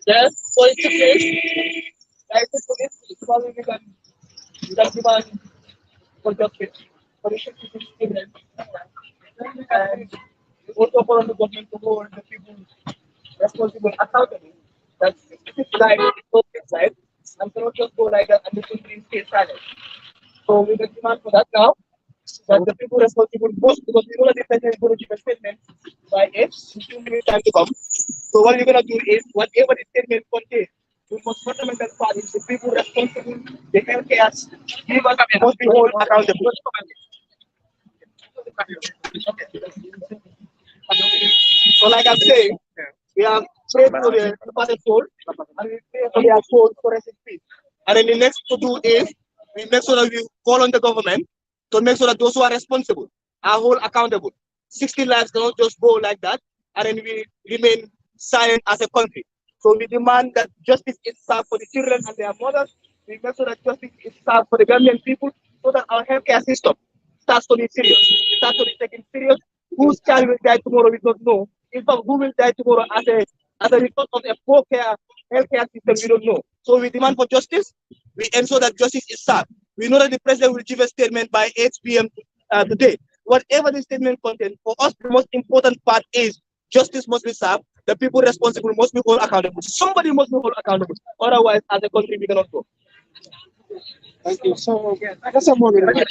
Yes, so it's a case. Like the police, it's probably we can demand for justice, for the children, and also for the government to hold the people responsible accountable. That's it's like it's life, and cannot just go like that and the country stay silent. So we can demand for that now. That the people responsible most because we know that the president is going to give a statement by 2 minutes time to come. So what we're gonna do is whatever the statement contains, the most fundamental part is the people responsible, the healthcare givers must be held accountable. So like I'm saying, we have prayed for the departed soul and we pray for their soul for rest in peace. And then the next to do is we make sure that we call on the government to make sure that those who are responsible are held accountable. 60 lives cannot just go like that, and then we remain silent as a country. So we demand that justice is served for the children and their mothers. We make sure that justice is served for the Gambian people so that our healthcare system starts to be serious. It starts to be taken serious. Whose child will die tomorrow, we don't know. In fact, who will die tomorrow as a result of a poor healthcare system, we don't know. So we demand for justice. We ensure that justice is served. We know that the president will give a statement by 8 p.m. Today. Whatever the statement contains, for us, the most important part is justice must be served. The people responsible must be held accountable. Somebody must be held accountable. Otherwise, as a country, we cannot go. Thank you. So, that's a moment. Mari,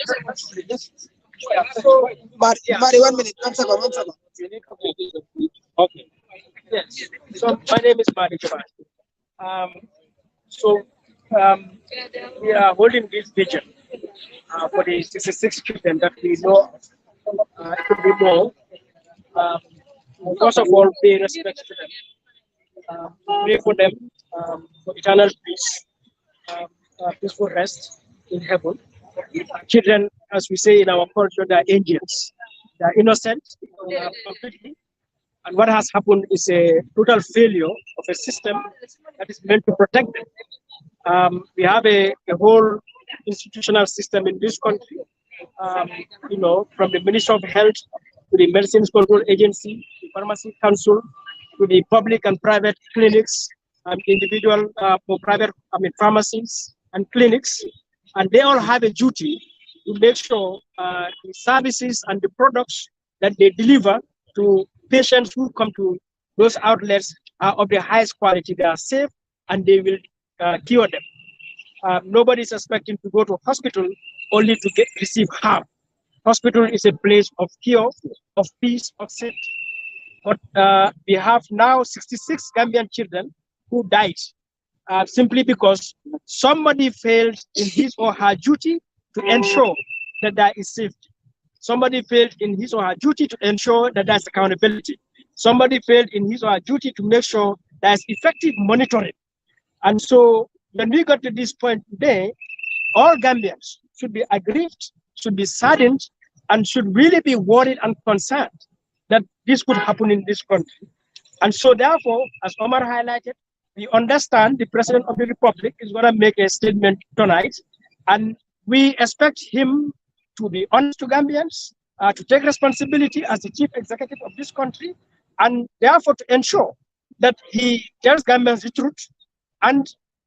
1 minute. 1 second. 1 second. Okay. Yes. So my name is Mari Jamal. Um, so we are holding this vigil for the 66 children that we know it could be more. Um, First of all, pay respect to them. Pray for them for eternal peace, peaceful rest in heaven. Children, as we say in our culture, they are angels. They are innocent completely. And what has happened is a total failure of a system that is meant to protect them. We have a whole institutional system in this country, from the Ministry of Health to the Medicines Control Agency, the Pharmacy Council, to the public and private clinics, individual for private, pharmacies and clinics, and they all have a duty to make sure the services and the products that they deliver to patients who come to those outlets are of the highest quality. They are safe and they will cure them. Nobody is expecting to go to hospital only to receive harm. Hospital is a place of cure, of peace, of safety. But we have now 66 Gambian children who died simply because somebody failed in his or her duty to ensure that there is safety. Somebody failed in his or her duty to ensure that there's accountability. Somebody failed in his or her duty to make sure there's effective monitoring. And so when we got to this point today, all Gambians should be aggrieved, should be saddened, and should really be worried and concerned that this could happen in this country. And so therefore, as Omar highlighted, we understand the President of the Republic is going to make a statement tonight, and we expect him to be honest to Gambians, to take responsibility as the chief executive of this country, and therefore to ensure that he tells Gambians the truth and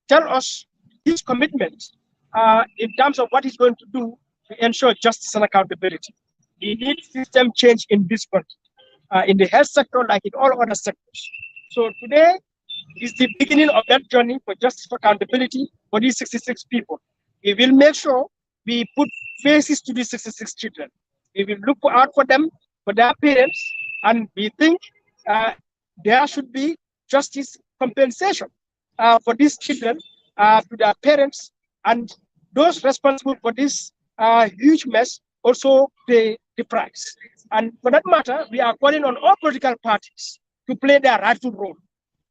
tell us his commitment in terms of what he's going to do to ensure justice and accountability. We need system change in this country, in the health sector like in all other sectors. So today is the beginning of that journey for justice and accountability for these 66 people. We will make sure we put faces to these 66 children. We will look out for them, for their parents, and we think there should be justice compensation for these children, to their parents, and those responsible for this huge mess also pay the price. And for that matter, we are calling on all political parties to play their rightful role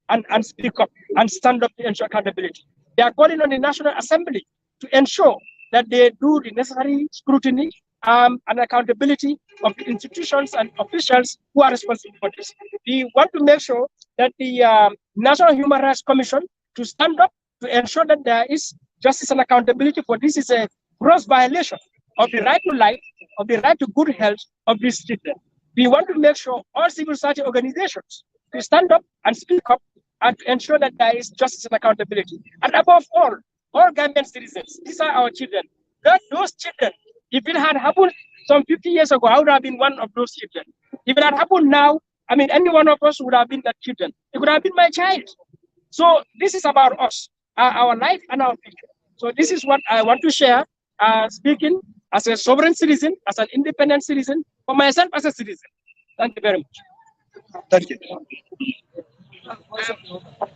and speak up and stand up to ensure accountability. They are calling on the National Assembly to ensure that they do the necessary scrutiny and accountability of the institutions and officials who are responsible for this. We want to make sure that the National Human Rights Commission to stand up to ensure that there is justice and accountability, for this is a gross violation of the right to life, of the right to good health of these children. We want to make sure all civil society organizations to stand up and speak up and to ensure that there is justice and accountability. And above all Gambian citizens, these are our children. Those children, if it had happened some 50 years ago, I would have been one of those children. If it had happened now, I mean, any one of us would have been that children. It would have been my child. So this is about us, our life and our future. So this is what I want to share, speaking as a sovereign citizen, as an independent citizen, for myself as a citizen. Thank you very much. Thank you.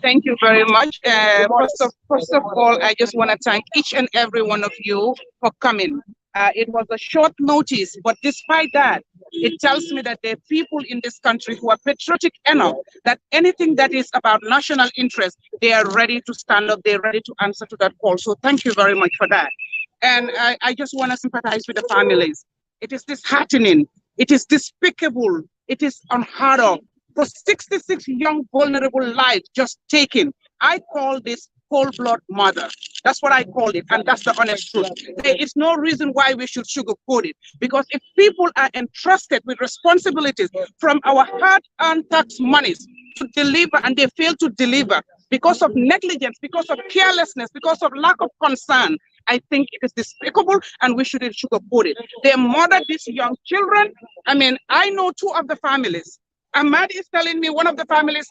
Thank you very much. First of all, I just want to thank each and every one of you for coming. It was a short notice, but despite that, it tells me that there are people in this country who are patriotic enough that anything that is about national interest, they are ready to stand up, they're ready to answer to that call. So thank you very much for that. And I just want to sympathize with the families. It is disheartening, it is despicable, it is unheard of. For 66 young, vulnerable lives just taken, I call this cold-blood murder. That's what I call it, and that's the honest truth. There is no reason why we should sugarcoat it, because if people are entrusted with responsibilities from our hard-earned tax monies to deliver, and they fail to deliver because of negligence, because of carelessness, because of lack of concern, I think it is despicable, and we shouldn't sugarcoat it. They murdered these young children. I mean, I know two of the families. Ahmad is telling me one of the families,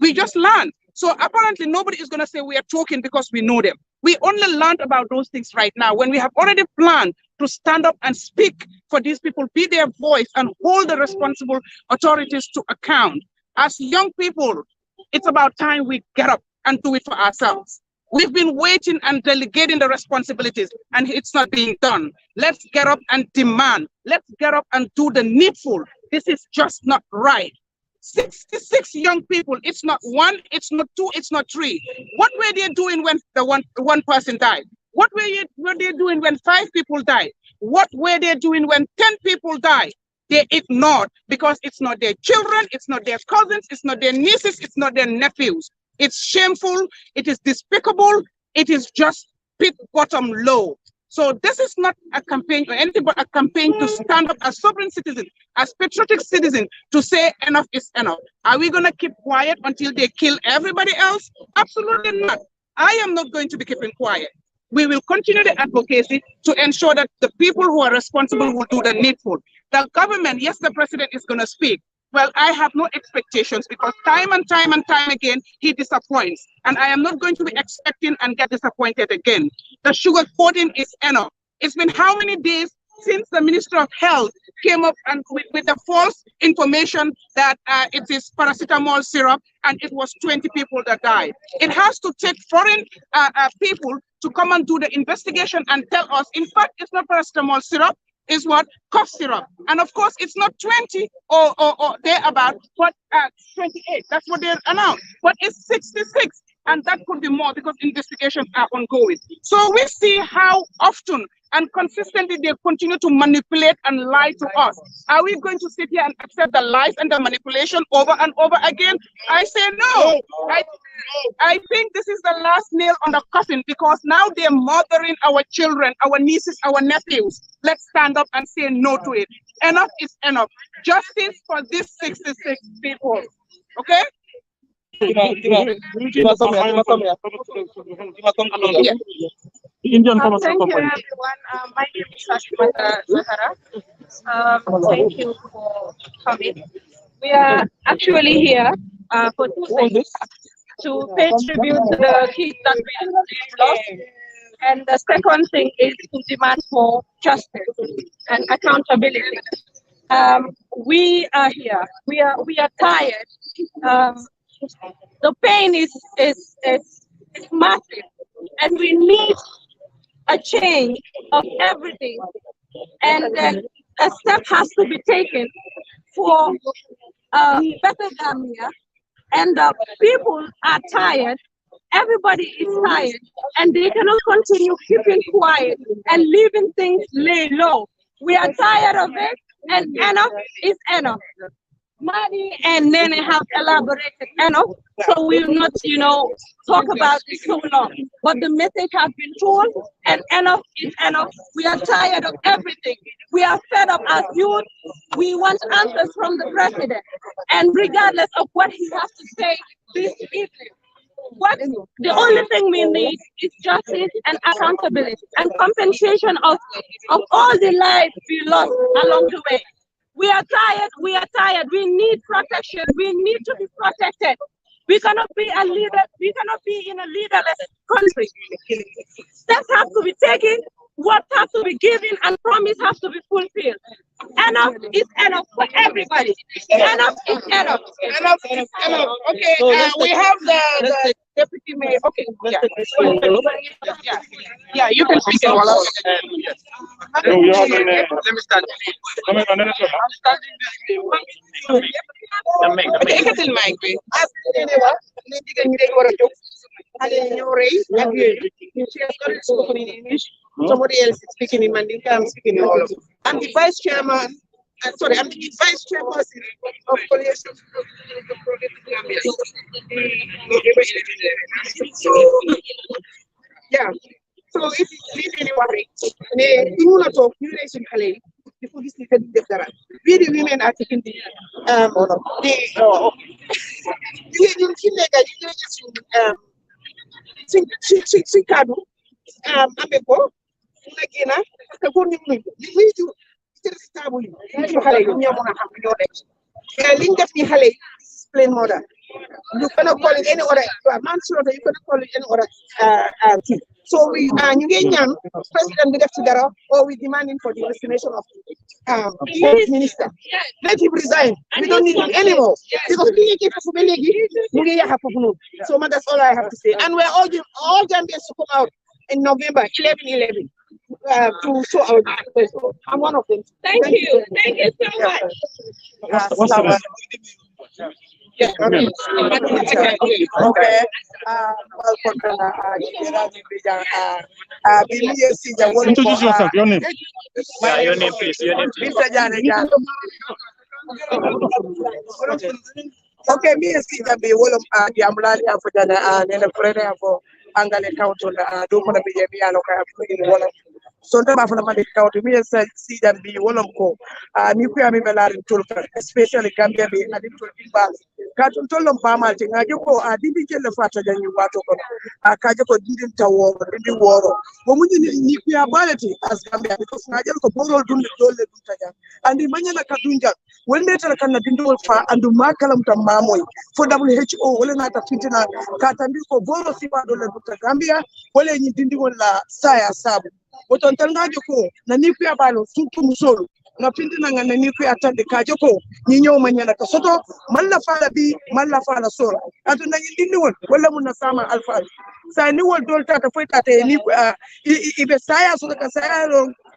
we just learned. So apparently nobody is going to say we are talking because we know them. We only learned about those things right now when we have already planned to stand up and speak for these people, be their voice, and hold the responsible authorities to account. As young people, it's about time we get up and do it for ourselves. We've been waiting and delegating the responsibilities, and it's not being done. Let's get up and demand. Let's get up and do the needful. This is just not right. 66 young people. It's not one, it's not two, it's not three. What were they doing when the one person died? What were they doing when 5 people died? What were they doing when 10 people died? They ignored, because it's not their children, it's not their cousins, it's not their nieces, it's not their nephews. It's shameful, it is despicable, it is just pit bottom low. So this is not a campaign or anything but a campaign to stand up as sovereign citizens, as patriotic citizens, to say enough is enough. Are we going to keep quiet until they kill everybody else? Absolutely not. I am not going to be keeping quiet. We will continue the advocacy to ensure that the people who are responsible will do the needful. The government, yes, the president is going to speak. Well, I have no expectations, because time and time again, he disappoints. And I am not going to be expecting and get disappointed again. The sugar coating is enough. It's been how many days since the Minister of Health came up and with the false information that it is paracetamol syrup, and it was 20 people that died. It has to take foreign people to come and do the investigation and tell us, in fact, it's not paracetamol syrup, is what? Cough syrup. And of course, it's not 20 or thereabout, but 28. That's what they announced. But it's 66. And that could be more, because investigations are ongoing. So we see how often and consistently they continue to manipulate and lie to us. Are we going to sit here and accept the lies and the manipulation over and over again? I say no. I think this is the last nail on the coffin, because now they're murdering our children, our nieces, our nephews. Let's stand up and say no to it. Enough is enough. Justice for these 66 people. Okay? Thank you, everyone. My name is Ashmata Zahara. Thank you for coming. We are actually here for 2 things: to pay tribute to the kids that we lost, and the second thing is to demand for justice and accountability. We are here. We are tired. The pain is massive, and we need a change of everything. And a step has to be taken for better Gambia. And the people are tired. Everybody is tired, and they cannot continue keeping quiet and leaving things lay low. We are tired of it, and enough is enough. Madi and Nene have elaborated enough, so we will not, talk about this so long. But the message has been told, and enough is enough. We are tired of everything. We are fed up as youth. We want answers from the president. And regardless of what he has to say this evening, What the only thing we need is justice and accountability and compensation of all the lives we lost along the way. We are tired. We need protection. We need to be protected. We cannot be a leader. We cannot be in a leaderless country. Steps have to be taken. What has to be given and promise has to be fulfilled. Enough is enough for everybody. Enough is enough. Enough is enough. Okay, we have the deputy mayor. Okay, yeah, you can speak in Wolof. Let me start. Okay, ekkatil mic bi. Somebody else is speaking in Mandinka, I'm speaking in Wolof. I'm the vice chairman. Sorry, I'm the vice chairperson of coalition of the Progressive Gambia. Yeah. So if you need any worry, you want to talk, you relation Haley, the police need to get that. We the women are taking the plain murder. You cannot call it any other manslaughter, you cannot call it any other thing. So we president or we demanding for the resignation of the minister. Let him resign. We don't need him anymore. So that's all I have to say. And we're all Gambians to come out in November 11/11 to show our support. I'm one of them. Thank you. Thank you so much. Yeah. Okay. Introduce yourself, your name. Yeah, your name, please. Your name, please. Okay, me and Sija be one of the Amrani Africana and a friend of Angale Council, do want to be a Mianoka in one of so the Bafana County, me and Sija be one of go. Nuclear Mimelar in Tulpa, especially Gambia be a little bit. Cartoon Tolom Pama, I didn't kill the fatter than you want to Kajako didn't war, the war. Women in nuclear ability as Gambia because Najako Boro do the Dole and the Manana Kadunja. When they tell Canadian fa and do Makalam to Mamoy for WHO, when not a Fitina, Katandiko, Boro Sipa do the Gambia, when you didn't want la Saya Sab. But on Tangajo, the nuclear battle, Sukum na Fitina and the nuclear attack the Kajoko, Nino Manana Kasoto, Malafala B, Malafala Sora. And then you didn't want, well, Sama Alpha. So I knew what don't take a foot at a if a Saya so the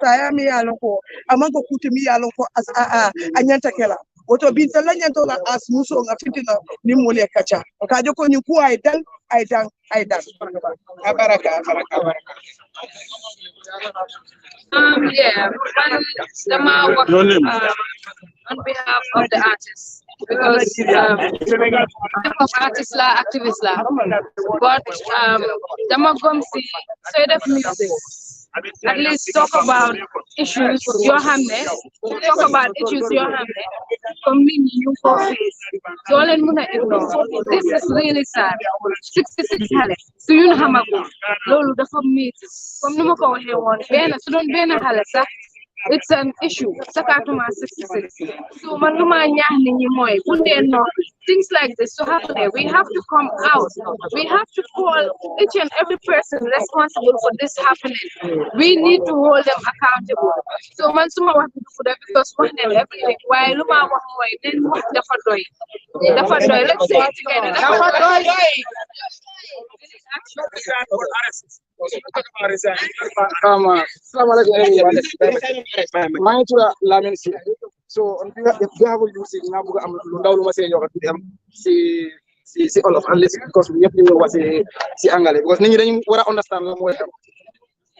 Saya me aloko, Amango Kutimi aloko as Anyantakela. What will be the Lanyantola as Muso and Fitina, Nimole Kacha. Kajoko Nuku, I done. Abaraka. Yeah, on behalf of the artists because of artists la activists la but Damagomsi so of music at least talk about issues your hamne from me you for face so len muna ignore this is really sad 66 hale so you hamago lolu dafa metti comme numa ko waxe won ben su don ben hale sax it's an issue. Sakatuma 66. So manuma nyahni ni moy. Things like this to happen. We have to come out. We have to call each and every person responsible for this happening. We need to hold them accountable. So mansuma want to do that because one and everything. Why luma wa moy then what the fadoy. Let's say it together. So on behalf of music, now I'm Lundalu Mase see all of unless because we have to was see Angale because you want to understand more.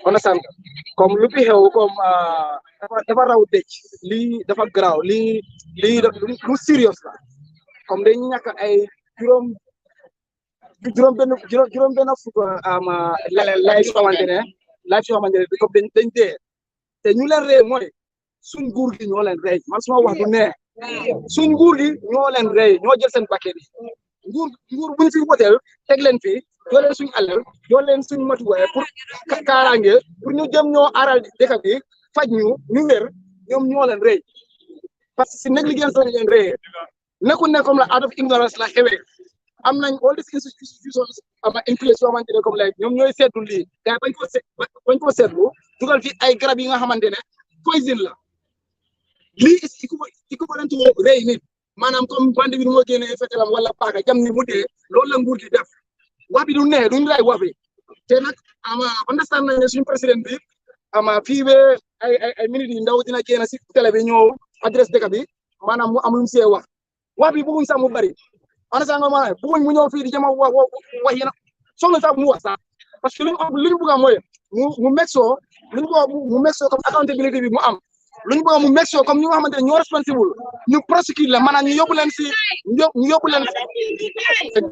Understand? Come look here, come dafa raw dëcc lii dafa garaaw lii lu serious la comme dañ ñàkk ay juróom benn fukk live xamante ne bi comme dañ dee te ñu leen rey mooy suñ nguur gi ñoo leen rey man suma wax du ne suñ nguur gi ñoo leen rey ñoo jël seen paquet bi nguur buñ fi woteel teg leen fi yoo leen suñ alal yoo leen suñ matuwaay pour kaaraange pour ñu jëm ñoo aaral dëkk bi faj ñu wér ñoom ñoo leen rëy parce que si négligence lañ leen rëyee nekkul ne comme la out of ignorance la xewee am nañ all these institutions ama influence yoo xamante ne comme like ñoom ñooy seetlu lii gars bañ ko seetlu dugal fi ay garab yi nga xamante ne poison la lii is equivalent to rëy nit maanaam comme bande bi nu moo génnee fetalam wala paaka jam ni mu dee loolu la nguur di def wax bi du nee duñ lay wax bi te nag ama understand nañ ne suñu président bi ama fii ba ay minutes yi ndaw dina génn si télé bi ñëw adresse dëkk bi maanaam mu am lu mu see wax bi bëgguñ sax mu bari understand nga maanaam bëgguñ mu ñëw fii di jama wax yéen soxla sax mu wax sax parce que li ñu bëgg a mooy mu make sure li ñu bëgg mu make sure comme accountability bi mu am lu ñu bëgg mu make sure comme ñi nga xamante ne ñoo responsible ñu prosecute la maanaam ñu yóbbu leen si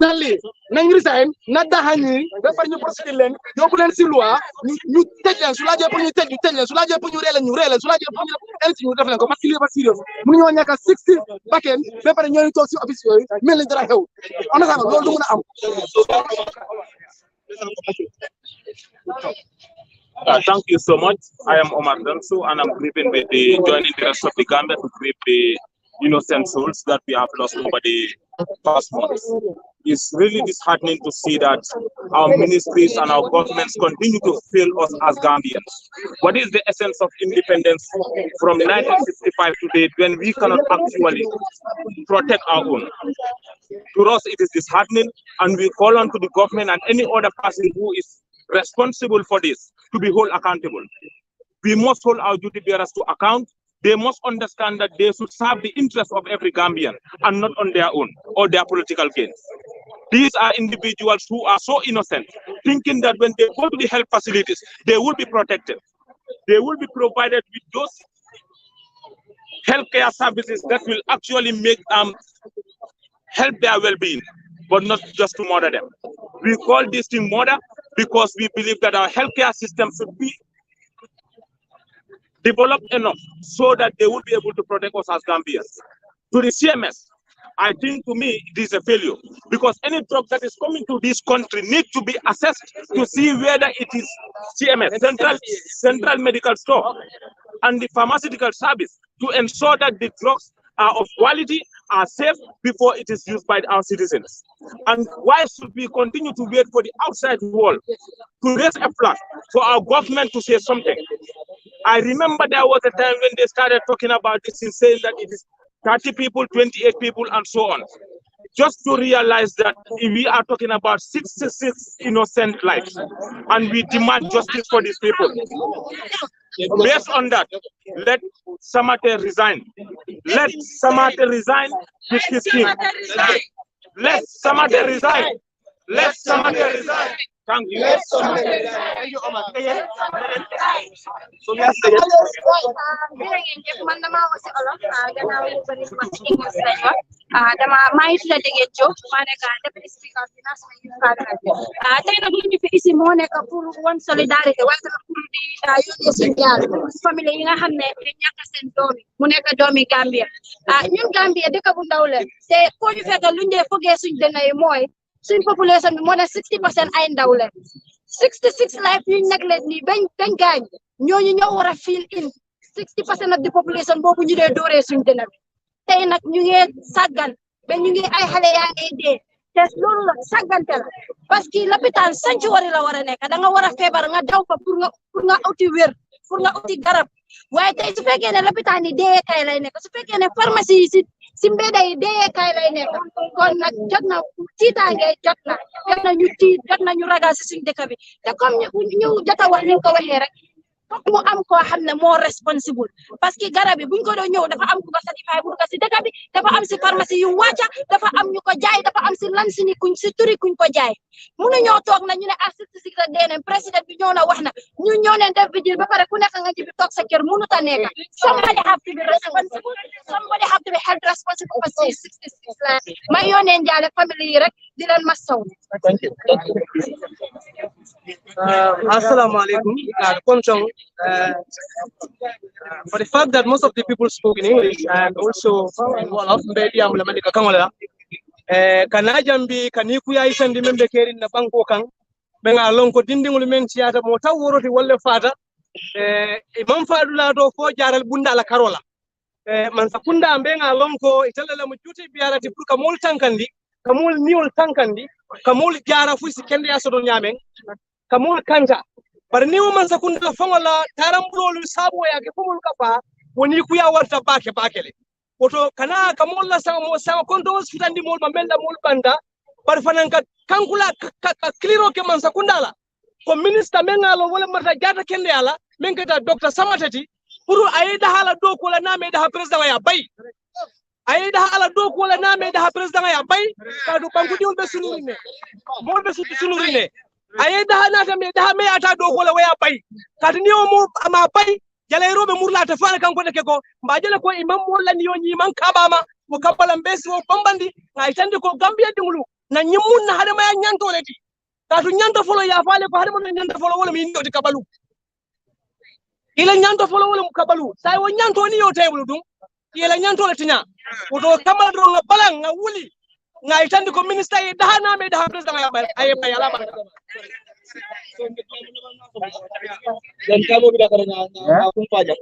dali nañ resign na daxa ñi ba pare ñu prosecute leen yóbbu leen si loi ñu tëj leen su laajee pour ñu tëj leen su laajee pour ñu ree leen su laajee pour ñu def leen ko parce que lii dafa sérieux mënu ñoo ñàkk 60 bakeen ba pare ñooy toog si office yooyu mel ni dara xew on a loolu du mën a am Thank you so much. I am Omar Danso, and I'm grieving with joining the rest of the Gambia to grieve the innocent souls that we have lost over the past months. It's really disheartening to see that our ministries and our governments continue to fail us as Gambians. What is the essence of independence from 1965 to date when we cannot actually protect our own? To us, it is disheartening, and we call on to the government and any other person who is responsible for this to be held accountable. We must hold our duty bearers to account. They must understand that they should serve the interests of every Gambian and not on their own or their political gains. These are individuals who are so innocent, thinking that when they go to the health facilities, they will be protected. They will be provided with those healthcare services that will actually make help their well-being, but not just to murder them. We call this thing murder because we believe that our healthcare system should be developed enough so that they will be able to protect us as Gambians. To the CMS, I think to me it is a failure because any drug that is coming to this country needs to be assessed to see whether it is CMS, Central Medical Store, and the pharmaceutical service to ensure that the drugs are of quality, are safe before it is used by our citizens. And why should we continue to wait for the outside world to raise a flag for our government to say something? I remember there was a time when they started talking about this and saying that it is 30 people, 28 people, and so on. Just to realize that we are talking about 66 innocent lives, and we demand justice for these people. Based on that, let Samate resign. Let Samate resign with his team. Let Samate resign. Let Samate resign. Thank you. Dama maa ngi tudd Degen Diop maa nekk deputy speaker of the National Youth Parliament tey nag lu ñu fi ici moo nekk pour wan solidarité waaye tamit pour di yónnee suñu jaar famille yi nga xam ne dañ ñàkk seen doom yi mu nekk doomi Gambia ñun Gambia dëkk bu ndaw la te foo ñu fekk luñ dee fogee suñ dënn yi mooy suñ population bi moo ne 60% ay ndaw la 66 life yuñ nag leen nii bañ gaañ ñooñu ñoo war a fill in 60% of the population boobu ñu dee dooree suñ dënn bi tey nag ñu ngi sàggan ba ñu ngi ay xale yaa ngi dee te loolu la sàggante la parce que lopitaan sanctuary la war a nekk da nga war a feebar nga daw fa pour nga uti wér pour nga uti garab waaye tey su fekkee ne lopitaan yi dee kay lay nekk su fekkee ne pharmacie yi si mbéda yi dee kay lay nekk kon nag jot na tiitaange jot na ñu tiit jot na ñu ragal si suñu dëkk bi te comme ñu jot a wax ni ko waxee rek fokk mu am koo xam ne moo responsible parce que garab yi buñ ko doon ñëw dafa am ku ko certifié bu ko si dëkk bi dafa am si pharmacie yu wàcca dafa am ñu ko jaay dafa am si lan si ni kuñ si turi kuñ ko jaay mënuñoo toog na ñu ne statistique la dee président bi ñëw na wax na ñu ñëw ne def vigile ba pare ku nekk nga jibi toog sa kër mënut a nekk somebody have to be responsible somebody have to be held responsible for 66 la may yónnee njaale famille yi rek di leen masaw Assalamu alaikum. For the fact that most of the people spoke in English and also in Wolof, kana jambi kaniku ya isandi membe kerin na banko kan be ngalon ko dindingol men tiata mo taw woroti wolle fata imam fadula do fo jaral bunda la karola man sakunda be ngalon ko italla mo juti biarati pour kamol tankandi kamol niol tankandi kamol jara fu sikende asodo nyamen kamol kanja bar niwo man sakunda fangola tarambulolu sabo yake fumul kafa woni ku ya warta bakele oto kana kamolla sama kondo fitandi mol mambenda mol banda bar fanan ka kankula ka kliro ke man sakundala ko minister mengalo wala marta jata kende ala men kata docteur samatati pour ayida hala do ko la name da president ya bay ayida hala do ko la name da president ya bay ka do banku diol be sunurine mol be sunurine ayida hanata me da me ata do ko la waya bay kadi ni o mo ama bay jale robe murla ta fana kanko deke ko mbajele ko imam wala ni yoni man kabama mo kabala mbesi wo bambandi ngai tande ko gambia dingulu na nyimun na hade ma nyanto leti ta tu nyanto folo ya fale ko hade mo nyanto folo wala mi ndoti kabalu ila nyanto folo wala kabalu sai wo nyanto ni yo tebulu dum ila nyanto letinya o do kamal do nga balang nga wuli ngai tande ko minister e dahana me daha president ya bay ay bay ala ba dan kamu tidak karena akun pajak.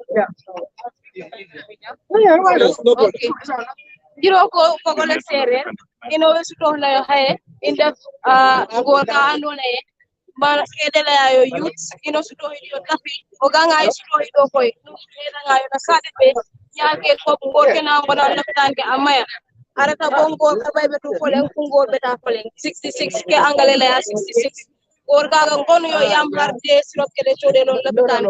Jiro ko le serer ino wesu to la haye inde go ka andone bala kede la yo youth ino su to hido tapi o ganga isu to hido koy eda ngayo na sade be nyake ko go kena ngona laftanke amaya arata bongo ka baybe to ko len kungo beta ko len 66 ke angale la 66 orgaga ngono yo yam harde sirop kede chode non labitan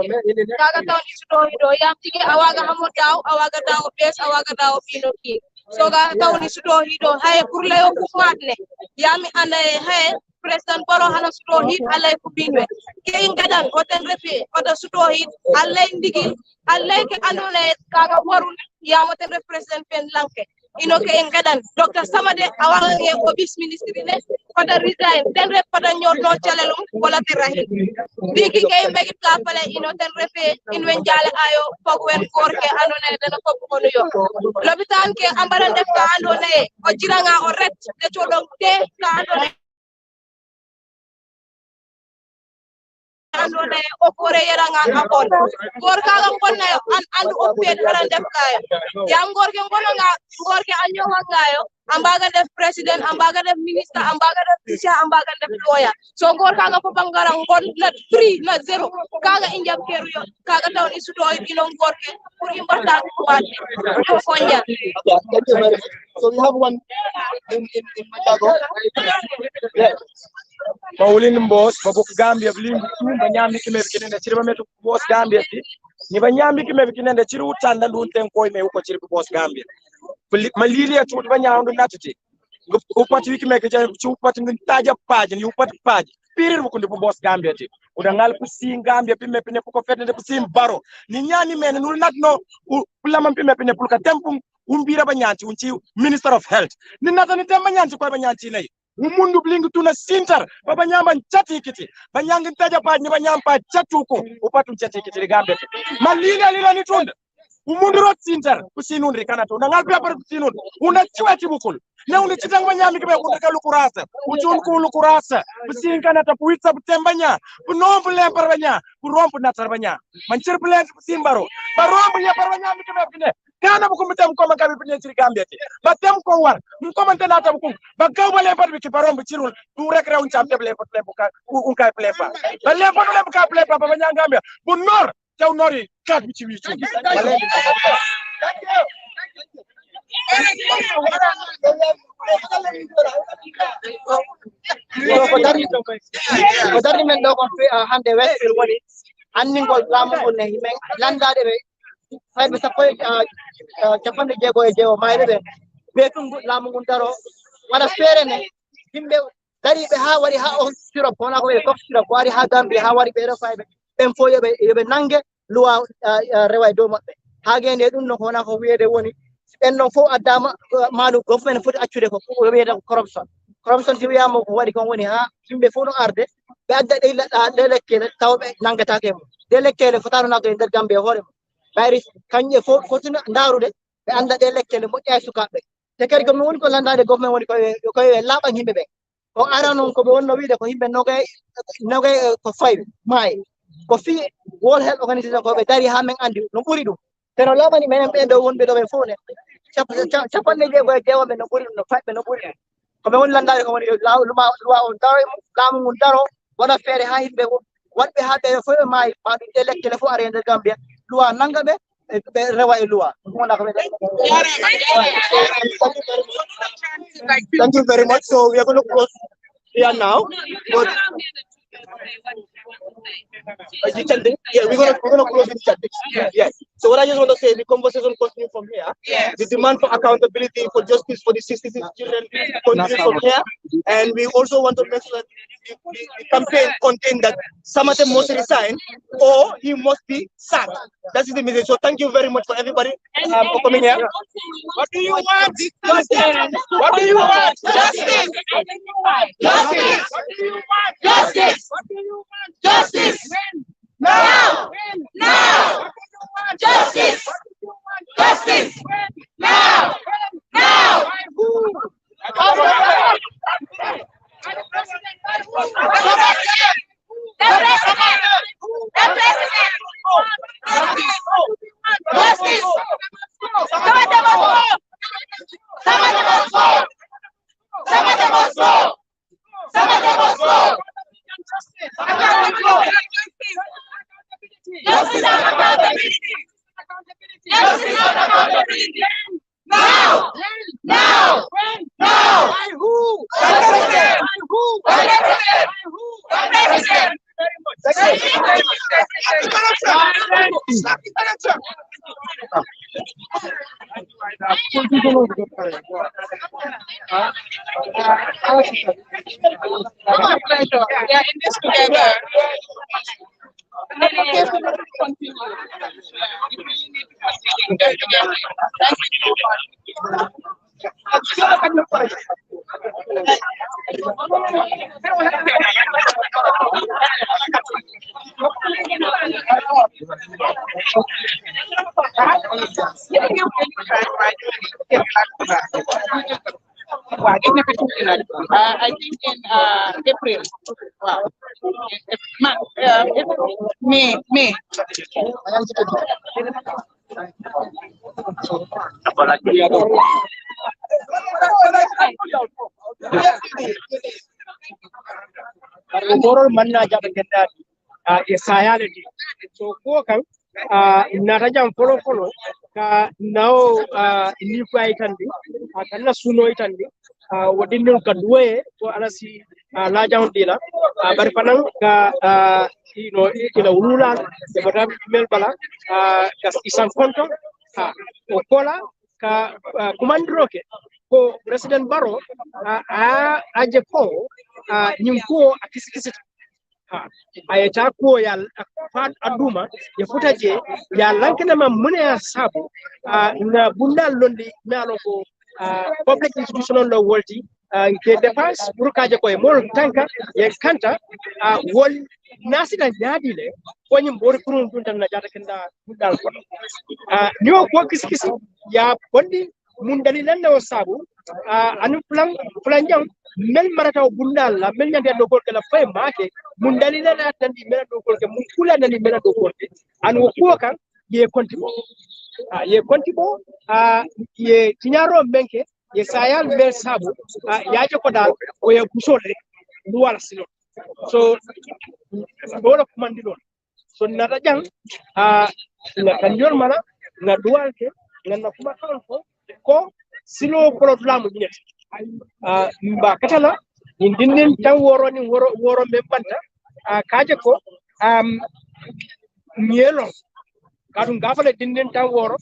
kaga taw ni sudo hido yam tigi awaga hamo daw bes awaga daw pino ki so ga taw ni sudo hido hay pour le ko matne yami anda hay president baro hana sudo hid alay ko binwe ke ngadan hotel refi oda sudo hid alay ndigi alay ke andone kaga warul yamo te president pen lanke ino ke ngadan docteur samade awaga nge ko bis ministre ne pada resign den rep pada nyorno chalelu wala tirahi digi ke mbegi ka pale ino den refe inwen jale ayo fogwen korke andone dana ko ko yo lobitan ke ambaran def ka andone o jiranga o ret de chodong te ka andone andone opore yeranga akon gorka ga ngonna yo andu opet haran def kaya yam gorke ngorke anyo wangayo ambaga def president ambaga def minister ambaga def teacher ambaga def lawyer so gorka ga popangara ngon na free na zero kaga injam keru yo kaga taw isudo ino gorke pour imbarta ko wati ko fonja. So we have one in Chicago. Yeah. Paulin Mbos, babuk Gambia, Blim, Banyami Kimekin, the Chiribametu Boss Gambia, Nibanyami Kimekin, the Chiru Tanda Lunten Koi me Uko Boss Gambia. Malilia to Banya on the Natity. Upat we can make a two putting the Taja Page and you put Page. Period Wukundi Boss Gambia. Udangal Pusin Gambia, Pimepin, Pukofet, and the Pusin Barrow. Ninyani men will not know Pulaman Pimepin, Pulka Tempum, Umbira Banyanti, Minister of Health. Ninathan Tamanyanti, Pabanyanti. Umundu blingu tuna sintar baba nyamba chati kiti banyangi taja pa nyamba chatuko upatu chati kiti gambe malila lila ni tunda umundu rot sintar kusinundri kana to nangal paper kusinund una chwati bukul na uni chitang banyami kibe kundaka lukurasa uchun ku lukurasa kusin kana ta puitsa butembanya bunom lempar banya burompu natar banya mancir blen simbaro barompu ya barbanya mi kibe kine kana bukum tem ko magabi pinye chiri gambe ti batem ko war mu ko man tanata bukum bagaw bale par bi ki barompu chirul du rek rew cham teble ko lembu ka un kay plepa ba lembu lembu ka plepa baba nyangambia bu nor taw nori kat bi ci wi ci Kodari men do ko hande Westfield woni anningol lamu ne himen landade be faybe sappo capande jeego e jeego mayde be tum lamu ngun daro wala fere ne himbe dari be ha wari ha on sirop kona ko be cof sirop wari ha gambe ha wari be faybe ben fo yobe nange luwa reway do mabbe ha gende dum no kona ko wiede woni en non fo adama manu government foti accude ko wiede corruption ti wiyama ko wadi kon woni ha himbe fo no arde be adda de lekkele tawbe nangatake mo de lekkele fotano nato e der gambe hoore mo bayri kanje fo fotuna ndarude be anda de lekkele mo ƴay sukaɓe te kadi ko woni ko landade government woni ko laaɓa yimɓe ɓe ko ara noon ko ɓe wonno wiide ko yimɓe nogay ko fayi maayi ko fii World Health Organization ko ɓe dari ha min andi no ɓuri ɗum te no laaɓani menen ɓe ɗo wonɓe ɗo ɓe fof ne capanɗe jeegoye no ɓuri ɗum no faɓɓe no ɓuri ɗum ko ɓe woni landade ko woni luwa on daroymo laamu mum daro waɗa feere ha yimɓe waɗɓe ha ɓe fof ɓe maayi ma ɗum ɗe lekkele fof are nder Gambia luwa nanga ɓe ɓe rewa e luwa Thank you very much. So we are going to close here now. But yeah, we're gonna close this chat. Yes. So what I just want to say, the conversation continues from here. Yes. The demand for accountability for justice for the 66 children continues from here, and we also want to make sure that the campaign contains that Samate must resign or he must be sacked. That is the message. So thank you very much for everybody for coming here. What do you want? Justice. What do you want? Justice. What do you want? Justice. What do you want? Justice. What do you want? Justice. When? Now. When? Now. What do you want? Justice. What do you want? Justice. When? Now. When? Now. By who? The president. By who? The president. The president. The president. Justice. Somebody must go. Somebody must go. Somebody must go. Somebody must go. Justice and accountability. Justice and accountability. Now. Now. Now. By who? The president. By who? The president. By who? The president. We are in this together. The case will continue. We really need to continue that together. Thank you so much. I think in April. Wow. May. Moral manna jaɓe gendaki e sayality so ko kan nata jam folo ka nawo ni ko ay tandi kanna suno itandi wodindul ka duwe ko alasi la jam dila bari fanan ka ila wulula e bata mel bala ka isan konto o kola ka kumandroke ko president Barrow aje ko nyimko akisikisita ayeta ko ya fat aduma ya futaje ya lankana mamune ya sabu na bundal londi nalo ko public institutional law wolti ke defense burkaje ko e mol tanka ye kanta wol nasida nyadile ko nyim bor kurun tuntan na jata kenda bundal ko niwo ko kisikisi ya bondi mun dalilan na sabu anu plan jam mel marata bundal la mel nyande do ko la fay make mun dalilan na tan di mel do ko ke mun kula na ni mel do ko anu ko kan ye kontibo ye tinyaro menke ye sayal mel sabu yaje ko dal o ye busole duwala sino so bolo kumandi don so nata jang na kanjor mala na duwal ke na kuma kan ko silo programme ni mba katala ni dindin tan woro membanta kaje ko mielo kadum gafale dindin tan woro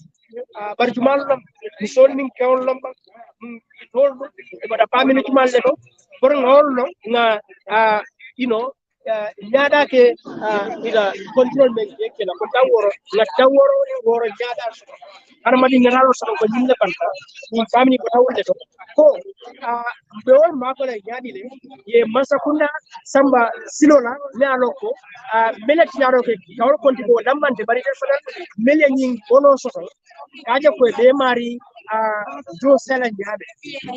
bari jumal lam ni sonni kewol lam tol e bada pamini jumal le do bor ngolno nga nyada ke ila control men ke la ko taworo la taworo ni woro nyada ana madi ngalalo sa ko nyinde banta ni family ko tawolde to ko beol mako la nyadi le ye masakunda samba silola le aloko melati yaro ke tawro konti ko dambante bari personal mele nyin bono soto kaje ko be mari jo sala nyabe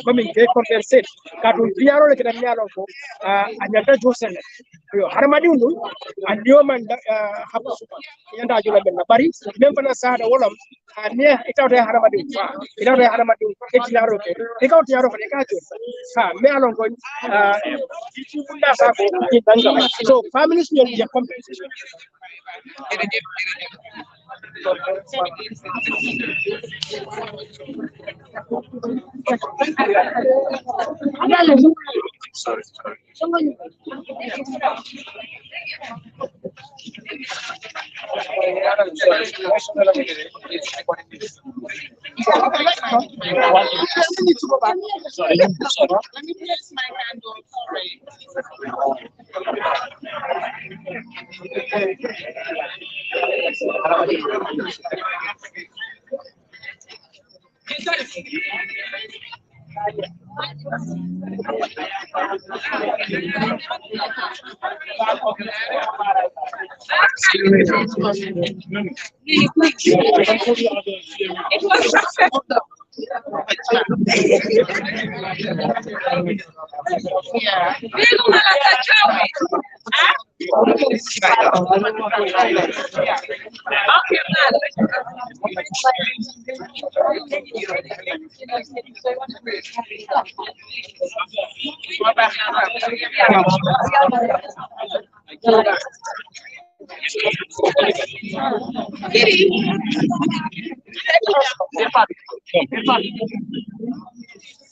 comme ke compensate katu diaro le kidan yalo ko anyata jo sala yo harmadi undu andio man habu yanda jula ben bari même fana sada wolam ne itawde harmadi fa itawde harmadi ke diaro ke ikawti yaro ko ka jo ha me alon ko bunda sa ko danga so families will get compensation. Sorry. Let me place my hand on. It was successful. Yeah.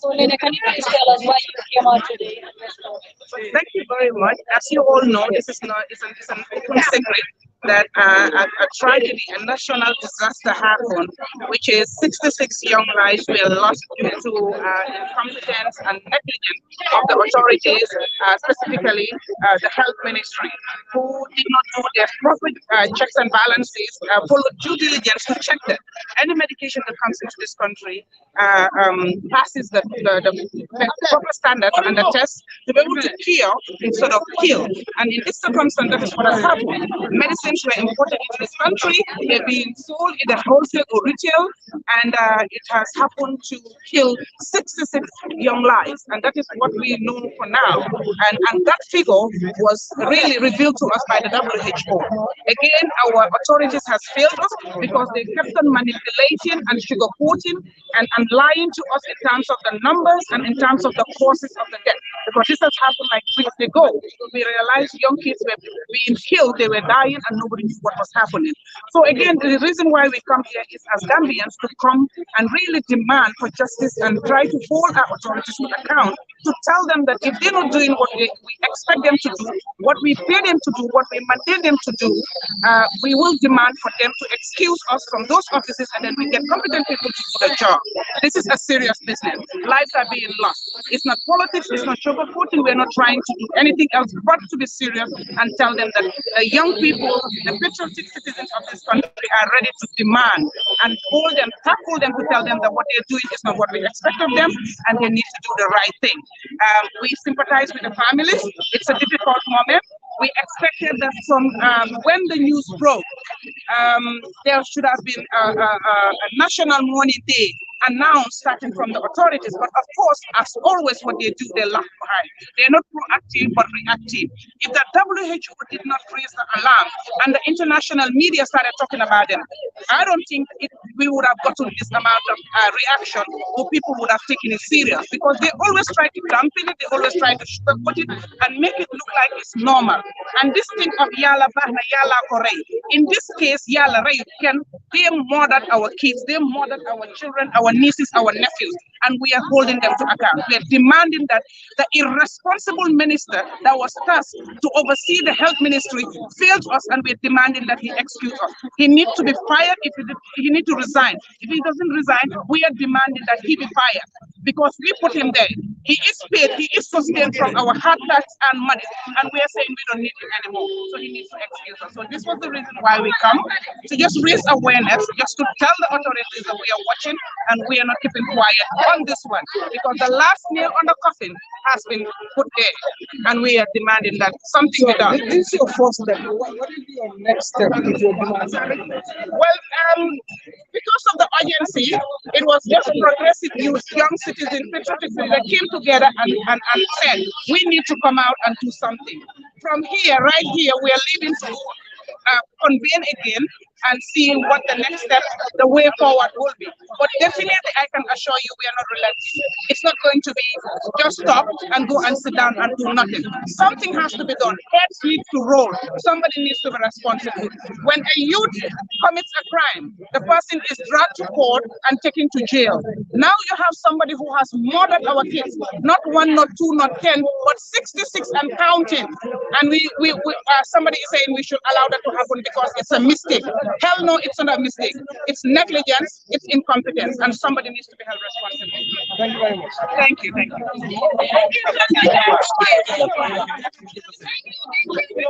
So, Lena, can you please tell us why you came out today? Thank you very much. As you all know, this is not it's an open secret that a tragedy, a national disaster happened, which is 66 young lives were lost due to incompetence and negligence of the authorities, specifically the health ministry, who did not do their proper checks and balances, follow due diligence to check that any medication that comes into this country passes the proper standards and the tests to be able to cure instead of kill. And in this circumstance, that is what has happened. Medicines were imported into this country, they're being sold in the wholesale or retail, and it has happened to kill 66 young lives. And that is what we know for now. And that figure was really revealed to us by the WHO. Again, our authorities has failed us because they kept on manipulating and sugarcoating and lying to us in terms of the numbers and in terms of the causes of the death. Because this has happened like 3 years ago. We realized young kids were being killed, they were dying, and nobody knew what was happening. So again, the reason why we come here is as Gambians to come and really demand for justice and try to hold our authorities to account, to tell them that if they're not doing what we expect them to do, what we pay them to do, what we mandate them to do, we will demand for them to excuse us from those offices, and then we get competent people to do the job. This is a serious business. Lives are being lost. It's not politics, it's not sugarcoating. We're not trying to do anything else but to be serious and tell them that the young people, the patriotic citizens of this country are ready to demand and hold them, tackle them to tell them that what they're doing is not what we expect of them and they need to do the right thing. We sympathize with the families. It's a difficult moment. We expected that from when the news broke, there should have been a national mourning day announced starting from the authorities. But of course, as always, what they do, they lag behind. They're not proactive, but reactive. If the WHO did not raise the alarm and the international media started talking about them, I don't think we would have gotten this amount of reaction, or people would have taken it serious, because they always try to dampen it, they always try to sugarcoat it and make it look like it's normal. And this thing of Yala Bahna, Yala Korei, in this case, Yala Ray, they murdered our kids, they murdered our children, our nieces, our nephews, and we are holding them to account. We are demanding that the irresponsible minister that was tasked to oversee the health ministry failed us, and we're demanding that he excuse us. He needs to be fired. If he needs to resign. If he doesn't resign, we are demanding that he be fired, because we put him there. He is paid, he is sustained from our hard tax and money, and we are saying we don't need him anymore. So he needs to excuse us. So this was the reason why we come, to just raise awareness, just to tell the authorities that we are watching and we are not keeping quiet on this one, because the last nail on the coffin has been put there, and we are demanding that something be done. This is your first step. What is the your next step with your demands? Well, because of the urgency, it was just progressive youth, young citizens, patriotic citizens that came together and said, we need to come out and do something. From here, right here, we are leaving to convene again and see what the next step, the way forward will be. But definitely, I can assure you, we are not relenting. It's not going to be just stop and go and sit down and do nothing. Something has to be done. Heads need to roll. Somebody needs to be responsible. When a youth commits a crime, the person is dragged to court and taken to jail. Now you have somebody who has murdered our kids, not one, not two, not 10, but 66 and counting. And somebody is saying we should allow that to happen because it's a mistake. Hell no, it's not a mistake. It's negligence, it's incompetence, and somebody needs to be held responsible. Thank you very much. Thank you.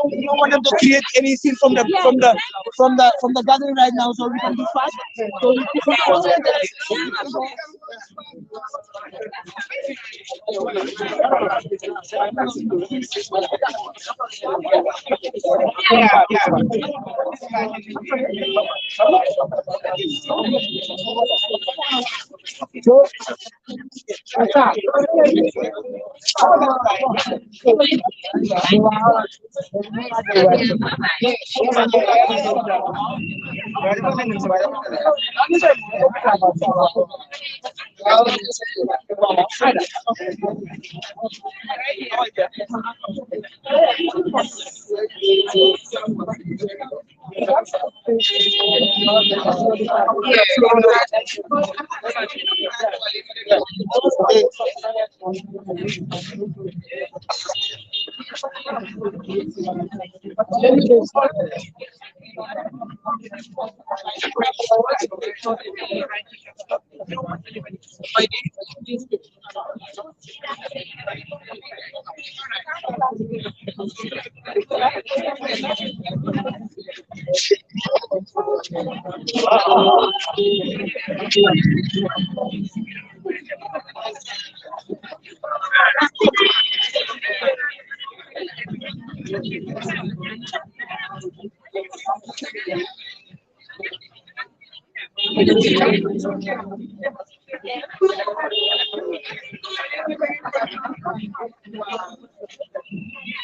You don't want them to create any scene from the gathering right now, so we can do fast. So